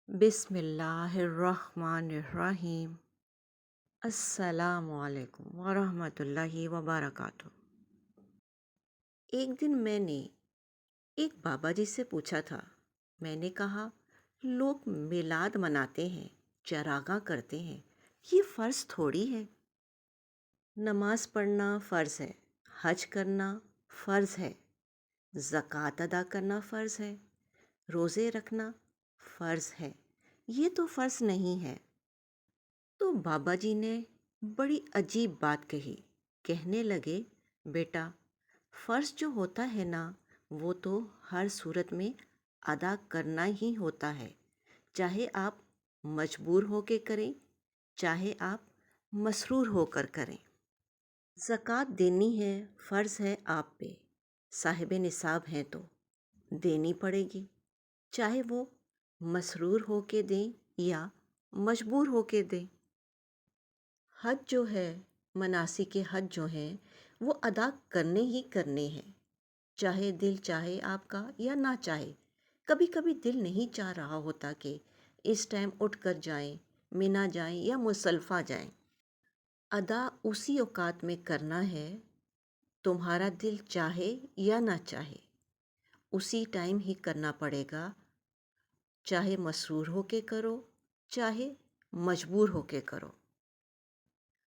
بسم اللہ الرحمن الرحیم۔ السلام علیکم ورحمۃ اللہ وبرکاتہ۔ ایک دن میں نے ایک بابا جی سے پوچھا تھا۔ میں نے کہا، لوگ میلاد مناتے ہیں، چراغاں کرتے ہیں، یہ فرض تھوڑی ہے۔ نماز پڑھنا فرض ہے، حج کرنا فرض ہے، زکوٰۃ ادا کرنا فرض ہے، روزے رکھنا فرض ہے، یہ تو فرض نہیں ہے۔ تو بابا جی نے بڑی عجیب بات کہی۔ کہنے لگے، بیٹا، فرض جو ہوتا ہے نا، وہ تو ہر صورت میں ادا کرنا ہی ہوتا ہے، چاہے آپ مجبور ہو کے کریں، چاہے آپ مسرور ہو کر کریں۔ زکوٰۃ دینی ہے، فرض ہے آپ پہ، صاحب نصاب ہیں تو دینی پڑے گی، چاہے وہ مسرور ہو کے دیں یا مجبور ہو کے دیں۔ حج جو ہے، مناسک حج جو ہیں، وہ ادا کرنے ہی کرنے ہیں، چاہے دل چاہے آپ کا یا نہ چاہے۔ کبھی کبھی دل نہیں چاہ رہا ہوتا کہ اس ٹائم اٹھ کر جائیں، مینا جائیں یا مزدلفہ جائیں۔ ادا اسی اوقات میں کرنا ہے، تمہارا دل چاہے یا نہ چاہے، اسی ٹائم ہی کرنا پڑے گا، چاہے مسرور ہو کے کرو، چاہے مجبور ہو کے کرو۔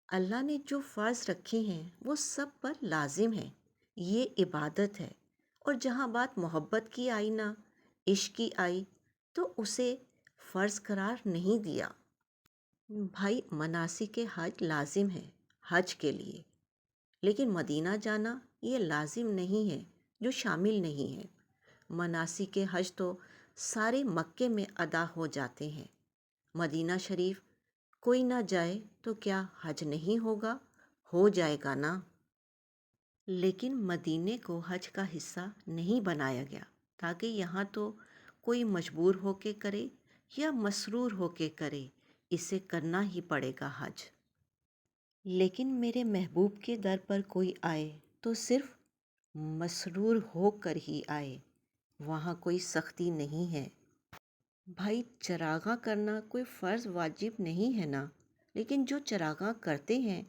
اللہ نے جو فرض رکھے ہیں وہ سب پر لازم ہیں، یہ عبادت ہے۔ اور جہاں بات محبت کی آئی نا، عشق کی آئی، تو اسے فرض قرار نہیں دیا۔ بھائی، مناسک حج لازم ہے حج کے لیے، لیکن مدینہ جانا یہ لازم نہیں ہے، جو شامل نہیں ہے۔ مناسک حج تو سارے مکے میں ادا ہو جاتے ہیں۔ مدینہ شریف کوئی نہ جائے تو کیا حج نہیں ہوگا؟ ہو جائے گا نا۔ لیکن مدینے کو حج کا حصہ نہیں بنایا گیا، تاکہ یہاں تو کوئی مجبور ہو کے کرے یا مسرور ہو کے کرے، اسے کرنا ہی پڑے گا حج۔ لیکن میرے محبوب کے در پر کوئی آئے تو صرف مسرور ہو کر ہی آئے، وہاں کوئی سختی نہیں ہے۔ بھائی، چراغاں کرنا کوئی فرض واجب نہیں ہے نا، لیکن جو چراغاں کرتے ہیں،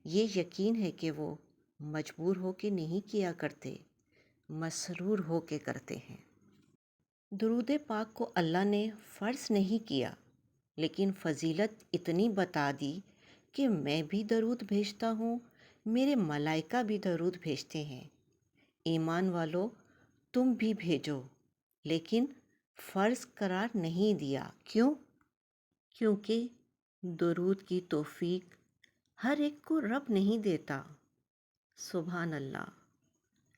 یہ یقین ہے کہ وہ مجبور ہو کے نہیں کیا کرتے، مسرور ہو کے کرتے ہیں۔ درود پاک کو اللہ نے فرض نہیں کیا، لیکن فضیلت اتنی بتا دی کہ میں بھی درود بھیجتا ہوں، میرے ملائکہ بھی درود بھیجتے ہیں۔ ایمان والو، تم بھی بھیجو، لیکن فرض قرار نہیں دیا۔ کیوں؟ کیونکہ درود کی توفیق ہر ایک کو رب نہیں دیتا۔ سبحان اللہ،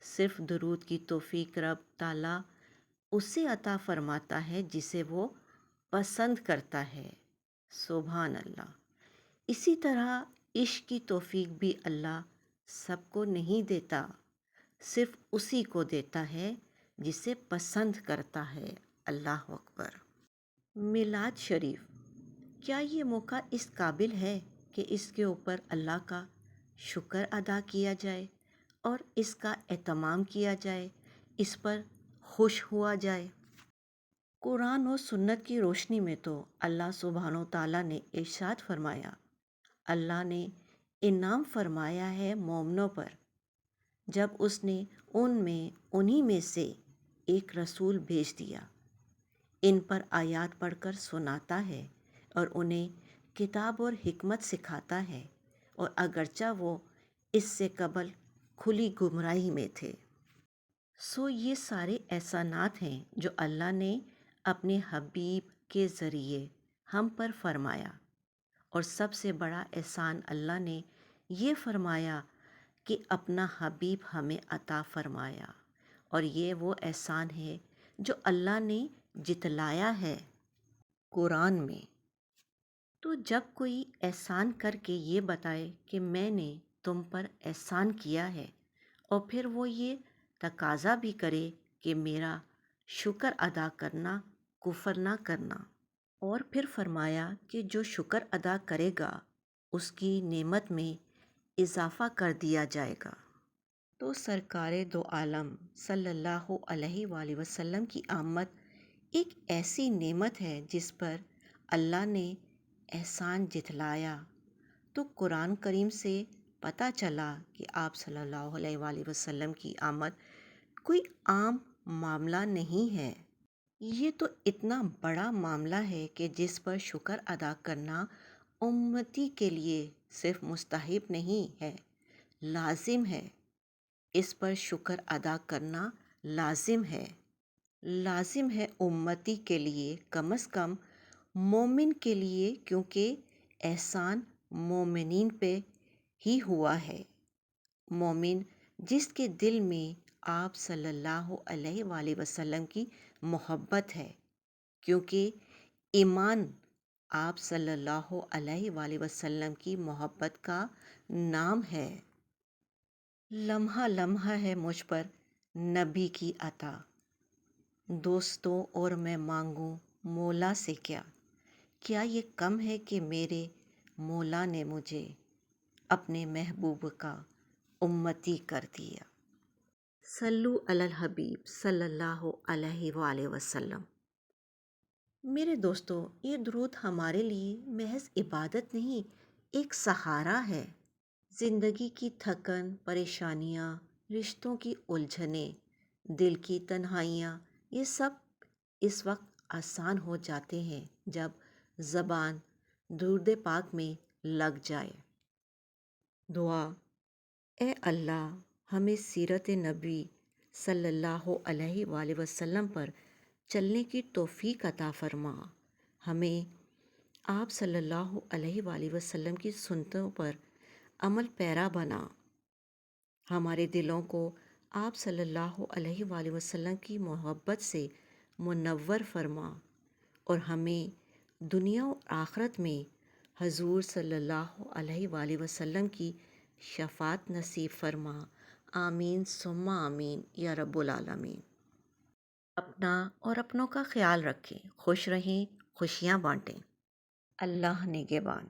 صرف درود کی توفیق رب تعالیٰ اسے عطا فرماتا ہے جسے وہ پسند کرتا ہے۔ سبحان اللہ۔ اسی طرح عشق کی توفیق بھی اللہ سب کو نہیں دیتا، صرف اسی کو دیتا ہے جسے پسند کرتا ہے۔ اللہ اکبر۔ میلاد شریف، کیا یہ موقع اس قابل ہے کہ اس کے اوپر اللہ کا شکر ادا کیا جائے اور اس کا اہتمام کیا جائے، اس پر خوش ہوا جائے؟ قرآن و سنت کی روشنی میں تو اللہ سبحانہ و تعالیٰ نے ارشاد فرمایا، اللہ نے انعام فرمایا ہے مومنوں پر، جب اس نے انہی میں سے ایک رسول بھیج دیا، ان پر آیات پڑھ کر سناتا ہے اور انہیں کتاب اور حکمت سکھاتا ہے، اور اگرچہ وہ اس سے قبل کھلی گمراہی میں تھے۔ یہ سارے احسانات ہیں جو اللہ نے اپنے حبیب کے ذریعے ہم پر فرمایا، اور سب سے بڑا احسان اللہ نے یہ فرمایا کہ اپنا حبیب ہمیں عطا فرمایا، اور یہ وہ احسان ہے جو اللہ نے جتلایا ہے قرآن میں۔ تو جب کوئی احسان کر کے یہ بتائے کہ میں نے تم پر احسان کیا ہے، اور پھر وہ یہ تقاضا بھی کرے کہ میرا شکر ادا کرنا، کفر نہ کرنا، اور پھر فرمایا کہ جو شکر ادا کرے گا اس کی نعمت میں اضافہ کر دیا جائے گا، تو سرکار دو عالم صلی اللہ علیہ وآلہ وسلم کی آمد ایک ایسی نعمت ہے جس پر اللہ نے احسان جتلایا۔ تو قرآن کریم سے پتہ چلا کہ آپ صلی اللہ علیہ وآلہ وسلم کی آمد کوئی عام معاملہ نہیں ہے۔ یہ تو اتنا بڑا معاملہ ہے کہ جس پر شکر ادا کرنا امتی کے لیے صرف مستحب نہیں ہے، لازم ہے۔ اس پر شکر ادا کرنا لازم ہے۔ لازم ہے امتی کے لیے، کم از کم مومن کے لیے، کیونکہ احسان مومنین پہ ہی ہوا ہے۔ مومن جس کے دل میں آپ صلی اللہ علیہ وآلہ وسلم کی محبت ہے، کیونکہ ایمان آپ صلی اللہ علیہ وآلہ وسلم کی محبت کا نام ہے۔ لمحہ لمحہ ہے مجھ پر نبی کی عطا، دوستوں اور میں مانگوں مولا سے کیا۔ کیا یہ کم ہے کہ میرے مولا نے مجھے اپنے محبوب کا امتی کر دیا۔ صلو علی الحبیب صلی اللہ علیہ وآلہ وسلم۔ میرے دوستو، یہ درود ہمارے لیے محض عبادت نہیں، ایک سہارا ہے۔ زندگی کی تھکن، پریشانیاں، رشتوں کی الجھنیں، دل کی تنہائیاں، یہ سب اس وقت آسان ہو جاتے ہیں جب زبان درود پاک میں لگ جائے۔ دعا: اے اللہ، ہمیں سیرت نبی صلی اللہ علیہ وآلہ وسلم پر چلنے کی توفیق عطا فرما۔ ہمیں آپ صلی اللہ علیہ وآلہ وسلم کی سنتوں پر عمل پیرا بنا۔ ہمارے دلوں کو آپ صلی اللہ علیہ وآلہ وسلم کی محبت سے منور فرما، اور ہمیں دنیا و آخرت میں حضور صلی اللہ علیہ وآلہ وسلم کی شفاعت نصیب فرما۔ آمین ثم آمین یا رب العالمین۔ اپنا اور اپنوں کا خیال رکھیں، خوش رہیں، خوشیاں بانٹیں۔ اللہ نگہبان۔